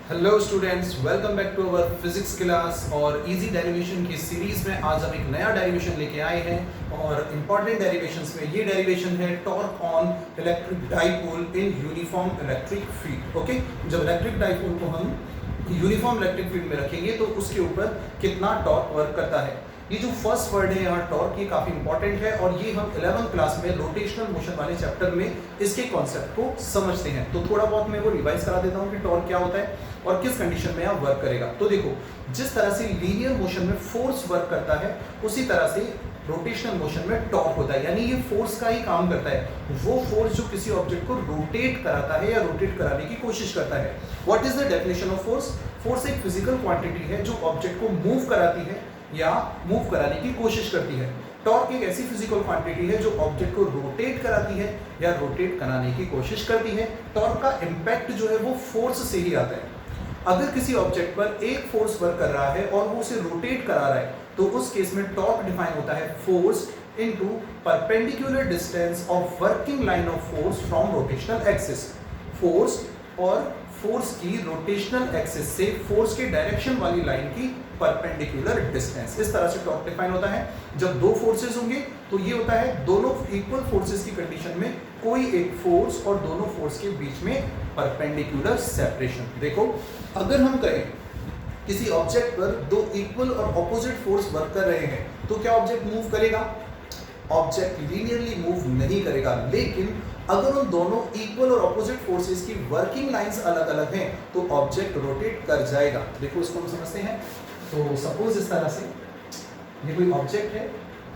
Hello students, welcome back to our physics class. और easy derivation की series में आज हम एक नया डेरिवेशन लेके आए हैं और इंपॉर्टेंट डेरिवेशंस में ये डेरिवेशन है torque on electric dipole in uniform electric field. Okay, जब इलेक्ट्रिक डाइपोल को हम यूनिफॉर्म इलेक्ट्रिक फील्ड में रखेंगे तो उसके ऊपर कितना टॉर्क वर्क करता है। ये जो फर्स्ट वर्ड है यहाँ टॉर्क, ये काफी इंपॉर्टेंट है और ये हम 11th क्लास में रोटेशनल मोशन वाले चैप्टर में इसके कॉन्सेप्ट को समझते हैं। तो थोड़ा बहुत मैं वो रिवाइज करा देता हूँ कि टॉर्क क्या होता है और किस कंडीशन में यहाँ वर्क करेगा। तो देखो, जिस तरह से लीनियर मोशन में फोर्स वर्क करता है उसी तरह से रोटेशनल मोशन में टॉर्क होता है, यानी ये फोर्स का ही काम करता है। वो फोर्स जो किसी ऑब्जेक्ट को रोटेट कराता है या रोटेट कराने की कोशिश करता है। What is the definition of force? Force एक फिजिकल क्वांटिटी है जो ऑब्जेक्ट को मूव कराती है या मूव कराने की कोशिश करती है। टॉर्क एक ऐसी फिजिकल क्वांटिटी है जो ऑब्जेक्ट को रोटेट कराती है या रोटेट कराने की कोशिश करती है। टॉर्क का इंपैक्ट जो है वो फोर्स से ही आता है। अगर किसी ऑब्जेक्ट पर एक फोर्स वर्क कर रहा है और वो उसे रोटेट करा रहा है तो उस केस में टॉर्क डिफाइन होता है force into perpendicular distance of working line of force from rotational axis. Force और फोर्स की रोटेशनल एक्सिस से फोर्स के डायरेक्शन वाली लाइन की परपेंडिकुलर डिस्टेंस, इस तरह से टॉर्क डिफाइन होता है। जब दो फोर्सेस होंगे तो ये होता है दोनों इक्वल फोर्सेस की कंडीशन में कोई एक फोर्स और दोनों फोर्स के बीच में परपेंडिकुलर सेपरेशन। देखो, अगर हम कहें किसी ऑब्जेक्ट पर दो इक्वल और ऑपोजिट फोर्स वर्क कर रहे हैं तो क्या ऑब्जेक्ट मूव करेगा? ऑब्जेक्ट लीनियरली मूव नहीं करेगा। लेकिन अगर उन दोनों इक्वल और ऑपोजिट फोर्सेस की वर्किंग लाइंस अलग अलग हैं तो ऑब्जेक्ट रोटेट कर जाएगा। देखो, इसको हम समझते हैं। तो सपोज इस तरह से ये कोई ऑब्जेक्ट है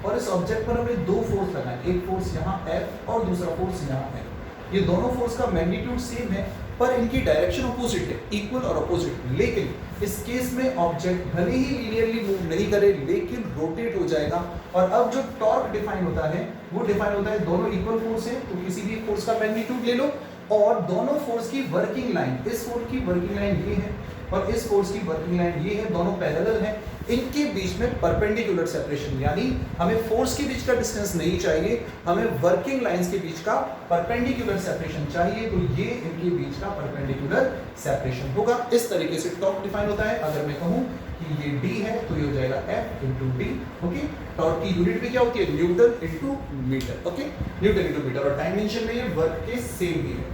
और इस ऑब्जेक्ट पर हमने दो फोर्स लगाए, एक फोर्स यहाँ F और दूसरा फोर्स यहाँ F। ये दोनों फोर्स का मैग्नीट्यूड सेम है पर इनकी डायरेक्शन अपोजिट है, इक्वल और अपोजिट। लेकिन इस केस में ऑब्जेक्ट भले ही लीनियरली मूव नहीं करे लेकिन रोटेट हो जाएगा। और अब जो टॉर्क डिफाइन होता है वो डिफाइन होता है, दोनों इक्वल फोर्स है तो किसी भी फोर्स का मैग्नीट्यूड ले लो और दोनों फोर्स की वर्किंग लाइन, इस फोर्स की वर्किंग लाइन ये है और इस फोर्स की वर्किंग लाइन ये है, दोनों पैरेलल हैं। इनके बीच में परपेंडिकुलर सेपरेशन, यानी हमें फोर्स के बीच का डिस्टेंस नहीं चाहिए, हमें वर्किंग लाइंस के बीच का परपेंडिकुलर सेपरेशन चाहिए। तो ये इनके बीच का परपेंडिकुलर सेपरेशन होगा। इस तरीके से टॉर्क डिफाइन होता है। अगर मैं कहूं कि ये d है तो ये हो जाएगा F into D. Okay, torque की यूनिट भी क्या होती है? Newton into metre. Okay, newton into metre. और डायमेंशन में ये वर्क के सेम ही है।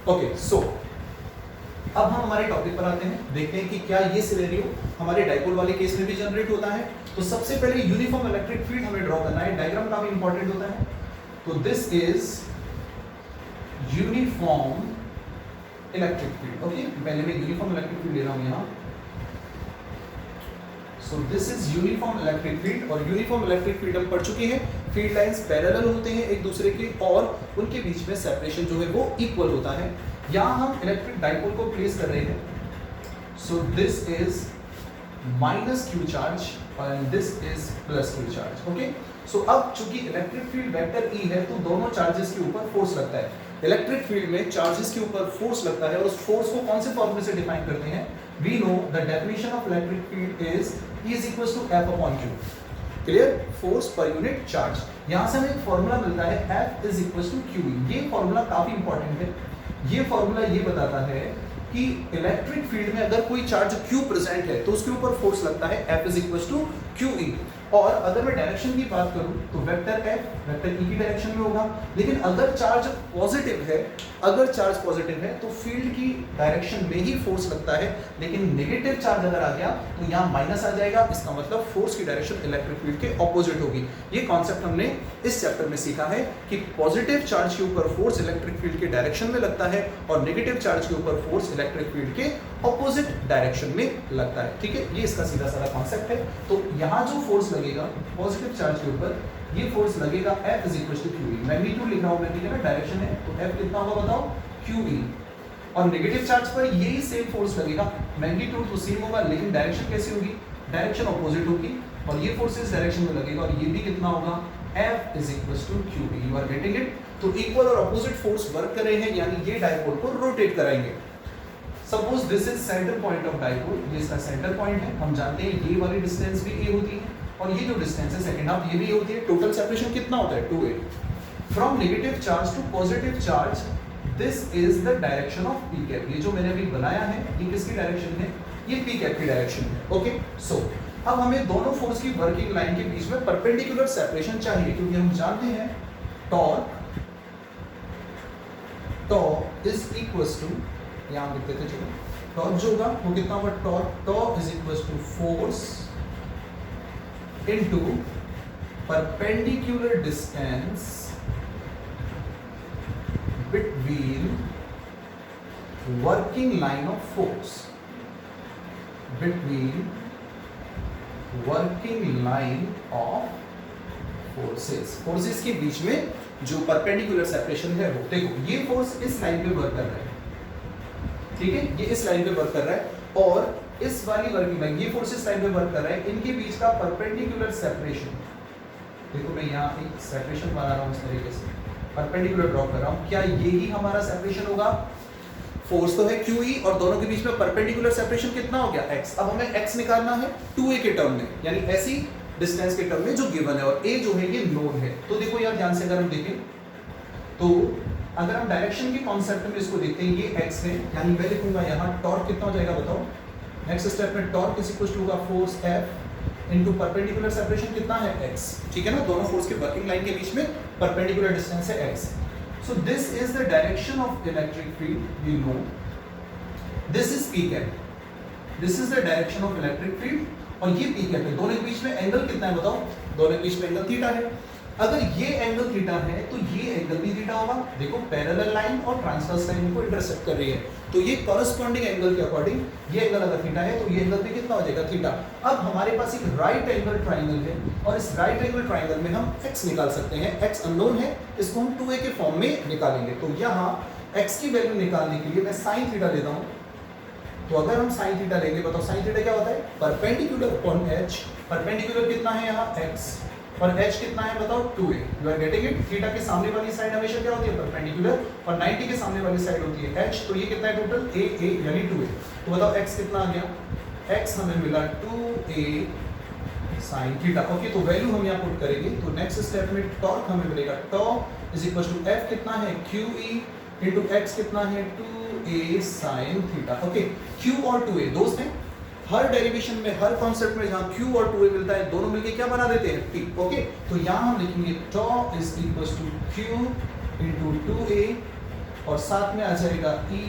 ओके, सो अब हम हमारे टॉपिक पर आते हैं, देखते हैं कि क्या ये सिनेरियो हमारे डाइपोल वाले केस में भी जनरेट होता है। तो सबसे पहले यूनिफॉर्म इलेक्ट्रिक फील्ड हमें ड्रॉ करना है। डायग्राम काफी इंपॉर्टेंट होता है। तो this is uniform electric field. Okay, पहले मैं यूनिफॉर्म इलेक्ट्रिक फील्ड ले रहा हूं यहां। सो this is uniform electric field और यूनिफॉर्म इलेक्ट्रिक फील्ड हम पढ़ चुके हैं। फील्ड लाइंस पैरेलल होते हैं एक दूसरे के और उनके बीच में सेपरेशन जो है वो इक्वल होता है। यहां हम इलेक्ट्रिक डाइपोल को प्लेस कर रहे हैं। So this is minus q charge and this is plus q charge. Okay, so अब चूंकि इलेक्ट्रिक फील्ड वेक्टर ई है तो दोनों चार्जेस के ऊपर फोर्स लगता है। इलेक्ट्रिक फील्ड में चार्जेस के ऊपर फोर्स लगता है और उस फोर्स को कौन से फॉर्मूले से डिफाइन करते हैं? We know the definition of electric field is E is equals to F upon Q। Clear? Force पर यूनिट चार्ज। यहां से हमें एक फॉर्मूला मिलता है F is equals to QE। ये फॉर्मूला काफी इंपॉर्टेंट है। ये फॉर्मूला ये बताता है कि इलेक्ट्रिक फील्ड में अगर कोई चार्ज Q प्रेजेंट है तो उसके ऊपर फोर्स लगता है F is equals to QE। और अगर मैं डायरेक्शन की बात करूं तो वेक्टर F वेक्टर E की डायरेक्शन में होगा। लेकिन अगर चार्ज पॉजिटिव है, अगर चार्ज पॉजिटिव है तो फील्ड की डायरेक्शन में ही फोर्स लगता है। लेकिन नेगेटिव चार्ज अगर आ गया तो यहाँ माइनस आ जाएगा। इसका मतलब फोर्स की डायरेक्शन इलेक्ट्रिक फील्ड के ऑपोजिट होगी। ये कॉन्सेप्ट हमने इस चैप्टर में सीखा है कि पॉजिटिव चार्ज के ऊपर फोर्स इलेक्ट्रिक फील्ड के डायरेक्शन में लगता है और नेगेटिव चार्ज के ऊपर फोर्स इलेक्ट्रिक फील्ड के ऑपोजिट डायरेक्शन में लगता है। ठीक है, ये इसका सीधा साधा कॉन्सेप्ट है। तो यहाँ जो फोर्स लगेगा पॉजिटिव चार्ज के ऊपर, ये फोर्स लगेगा F is equals to QE। Magnitude लिख रहा हूं मैं, ठीक है ना, डायरेक्शन है तो F कितना होगा बताओ? QE। और नेगेटिव चार्ज पर यही सेम फोर्स लगेगा, मैग्नीट्यूड तो सेम होगा लेकिन डायरेक्शन कैसी होगी? डायरेक्शन ऑपोजिट होगी और ये फोर्स इस डायरेक्शन में लगेगा और ये भी कितना होगा? F is equals to QE। You are getting it? तो इक्वल और अपोजिट फोर्स वर्क कर रहे हैं, यानी ये डाइपोल को रोटेट कराएंगे। Suppose this is centre point of dipole, ये इसका सेंटर पॉइंट है। हम जानते हैं ये वाली डिस्टेंस भी a होती है और ये जो डिस्टेंस है सेकंड हाफ ये भी a होती है। टोटल सेपरेशन कितना होता है? 2a। From negative charge to positive charge this is the direction of P cap. ये जो मैंने अभी बनाया है ये किसकी डायरेक्शन है, ये पी कैप की डायरेक्शन है। ओके, सो अब हमें दोनों फोर्स की वर्किंग लाइन के बीच में परपेंडिकुलर सेपरेशन चाहिए, क्योंकि हम जानते हैं टॉर्क इज इक्वल्स टू, यहां लिख देते चलो, टॉर्क जो होगा वो कितना होगा, torque is equals to force into perpendicular distance between working line of force, between working line of forces के बीच में जो परपेंडिकुलर सेपरेशन है वो, देखो ये फोर्स इस लाइन पे वर्क कर रहा है, ठीक है, ये इस लाइन पे वर्क कर रहा है और इस वाली वर्किंग लाइन, ये फोर्स इस लाइन पे वर्क कर रहा है, इनके बीच का परपेंडिकुलर सेपरेशन, देखो मैं यहाँ एक सेपरेशन बना रहा हूँ इस तरीके से, परपेंडिकुलर ड्रॉ कर रहा हूं, क्या यही हमारा सेपरेशन होगा, फोर्स तो है QE और दोनों के बीच में परपेंडिकुलर सेपरेशन कितना हो गया x। अब हमें x निकालना है 2a के टर्म में, यानी ऐसी डिस्टेंस के टर्म में जो गिवन है, और a जो है ये नोन है। तो देखो यार ध्यान से अगर हम देखें तो अगर हम डायरेक्शन के कॉन्सेप्ट में इसको देखते हैं, ये x है, यानी मैं लिखूंगा यहाँ टॉर्क कितना हो जाएगा बताओ, नेक्स्ट स्टेप में टॉर्क इज इक्वल टू होगा force F into perpendicular separation कितना है x, ठीक है ना, दोनों फोर्स के वर्किंग लाइन के बीच में परपेंडिकुलर डिस्टेंस है x। So this is the direction of electric field, we know this is p cap, this is the direction of electric field और ये p कैप है। दोनों के बीच में एंगल कितना है बताओ, दोनों के बीच में एंगल थीटा है। अगर ये एंगल थीटा है तो ये एंगल भी थीटा होगा, देखो पैरेलल लाइन और ट्रांसवर्स लाइन को इंटरसेक्ट कर रही है, तो ये कॉरस्पॉन्डिंग एंगल के अकॉर्डिंग ये एंगल अगर थीटा है तो ये एंगल भी कितना हो जाएगा, थीटा। अब हमारे पास एक राइट एंगल ट्राइंगल है और इस राइट एंगल ट्राइंगल में हम x निकाल सकते हैं, x अननोन है, इसको हम 2a के फॉर्म में निकालेंगे। तो यहाँ x की वैल्यू निकालने के लिए मैं sin थीटा लेता हूँ, तो अगर हम sin थीटा लेंगे बताओ sin थीटा क्या होता है, परपेंडिकुलर अपॉन h, परपेंडिकुलर कितना है यहाँ x और h कितना है बताओ 2a, you are getting it. Theta के सामने वाली साइड हमेशा क्या होती है, परपेंडिकुलर, और 90 के सामने वाली साइड होती है h, तो ये कितना है टोटल a यानी 2a। तो बताओ x कितना आ गया, x हमें मिला 2a sin थीटा। ओके, तो वैल्यू हम यहाँ पुट करेंगे, तो नेक्स्ट स्टेप में टॉर्क हमें मिलेगा tau is equal to f कितना है QE इनटू x कितना है 2a sin theta. Okay, q और 2a दोस्त हैं, हर डेरिवेशन में हर कॉन्सेप्ट में जहां q और 2a मिलता है दोनों मिलके क्या बना देते हैं p। ओके, तो यहां हम लिखेंगे tau is equal to q into 2a और साथ में आ जाएगा e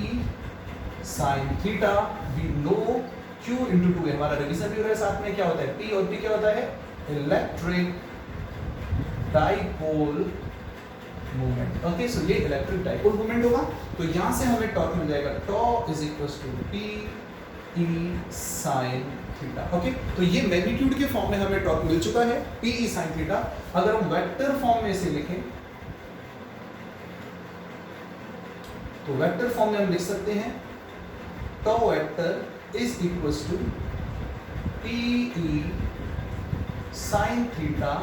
sin theta. We know q into 2a हमारा रिवीजन भी हो रहा है, साथ में क्या होता है p, और p क्या होता है, इलेक्ट्रिक डाइपोल मोमेंट। ओके, सो ये इलेक्ट्रिक डाइपोल मोमेंट होगा, तो यहां से हमें टॉर्क मिल जाएगा tau is equal to p E sin theta. Okay, तो ये मैग्नीट्यूड के फॉर्म में हमें टॉर्क मिल चुका है P E sin थीटा। अगर हम वेक्टर फॉर्म में इसे लिखें तो वेक्टर फॉर्म में हम लिख सकते हैं tau vector is equal to P E sin theta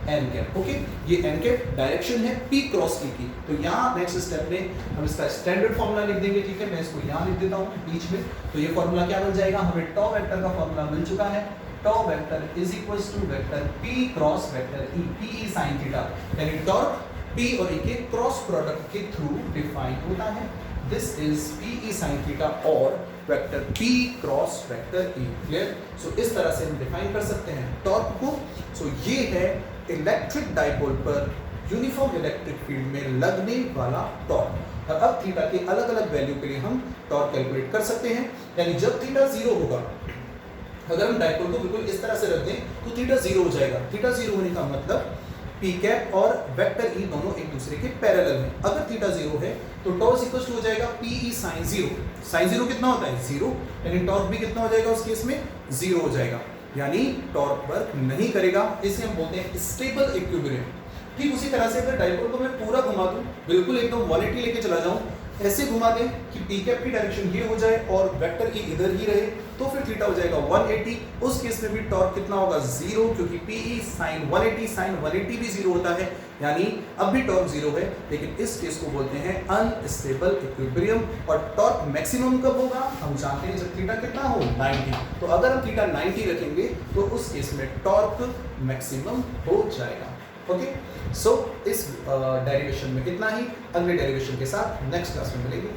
n cap. Okay, ये n कैप डायरेक्शन है p क्रॉस e की, तो यहाँ नेक्स्ट स्टेप में हम इसका स्टैंडर्ड फॉर्मूला लिख देंगे, ठीक है, मैं इसको यहाँ लिख देता हूँ बीच में। तो ये फॉर्मूला क्या मिल जाएगा, हमें टॉ वेक्टर का फॉर्मूला मिल चुका है, tau vector is equal to vector p cross vector e, p e sin theta, यानी टॉर्क p और e के क्रॉस प्रोडक्ट के थ्रू डिफाइन होता है। This is p e sin theta और vector p cross vector e। Clear? So इस तरह से हम डिफाइन कर सकते हैं टॉर्क को। सो ये है इलेक्ट्रिक डाइपोल पर यूनिफॉर्म इलेक्ट्रिक फील्ड में लगने वाला टॉर्क। और अब थीटा के अलग अलग वैल्यू के लिए हम टॉर्क कैलकुलेट कर सकते हैं, यानी जब थीटा 0 होगा, अगर हम डाइपोल को बिल्कुल इस तरह से रख दें तो थीटा 0 हो जाएगा। थीटा 0 होने का मतलब p कैप और वेक्टर e दोनों एक दूसरे के पैरेलल हैं। अगर थीटा 0 है तो टॉर्क इक्वल टू हो जाएगा p e sin 0। sin 0 कितना होता है, 0, यानी टॉर्क भी कितना हो जाएगा उस केस में, 0 हो जाएगा, यानी टॉर्क वर्क नहीं करेगा। इसे हम बोलते हैं स्टेबल इक्विलिब्रियम। ठीक उसी तरह से अगर डाइपोल को मैं पूरा घुमा दूं, बिल्कुल एकदम 180 लेके चला जाऊं, ऐसे घुमा दें कि p कैप की डायरेक्शन ये हो जाए और वेक्टर e इधर ही रहे, तो फिर थीटा हो जाएगा 180। उस केस में भी टॉर्क कितना होगा, 0, क्योंकि p e sin 180 sin 180 भी 0 होता है, यानी अब भी टॉर्क 0 है। लेकिन इस केस को बोलते हैं अनस्टेबल इक्विलिब्रियम। और टॉर्क मैक्सिमम कब होगा, हम जानते हैं जब थीटा कितना हो, 90। तो अगर हम थीटा 90 रखेंगे तो उस केस में टॉर्क मैक्सिमम हो जाएगा। ओके, सो इस डेरिवेशन में इतना ही। अगले डेरिवेशन के साथ नेक्स्ट क्लास में मिलेंगे।